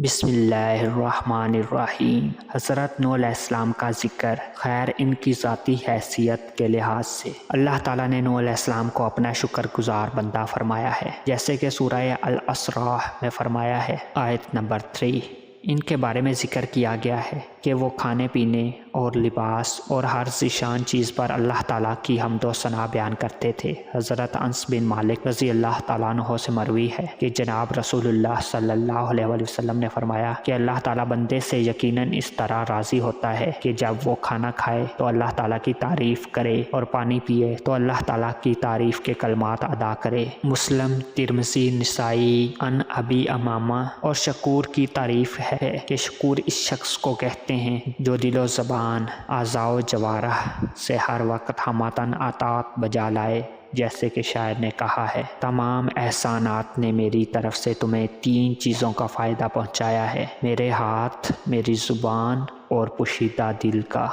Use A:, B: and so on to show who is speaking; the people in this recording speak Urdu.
A: بسم اللہ الرحمن الرحیم۔ حضرت نوح علیہ السلام کا ذکر، خیر ان کی ذاتی حیثیت کے لحاظ سے اللہ تعالیٰ نے نوح علیہ السلام کو اپنا شکر گزار بندہ فرمایا ہے، جیسے کہ سورہ الاسراء میں فرمایا ہے آیت نمبر 3۔ ان کے بارے میں ذکر کیا گیا ہے کہ وہ کھانے پینے اور لباس اور ہر ذیشان چیز پر اللہ تعالیٰ کی حمد و ثنا بیان کرتے تھے۔ حضرت انس بن مالک رضی اللہ تعالیٰ عنہ سے مروی ہے کہ جناب رسول اللہ صلی اللہ علیہ وسلم نے فرمایا کہ اللہ تعالیٰ بندے سے یقیناً اس طرح راضی ہوتا ہے کہ جب وہ کھانا کھائے تو اللہ تعالیٰ کی تعریف کرے اور پانی پیے تو اللہ تعالیٰ کی تعریف کے کلمات ادا کرے۔ مسلم، ترمذی، نسائی ان ابی امامہ۔ اور شکور کی تعریف ہے کہ شکور اس شخص کو کہتے ہیں جو دل و زبان، اعضاء و جوارح سے ہر وقت حماتن اطاعت بجا لائے، جیسے کہ شاعر نے کہا ہے، تمام احسانات نے میری طرف سے تمہیں 3 چیزوں کا فائدہ پہنچایا ہے، میرے ہاتھ، میری زبان اور پوشیدہ دل کا۔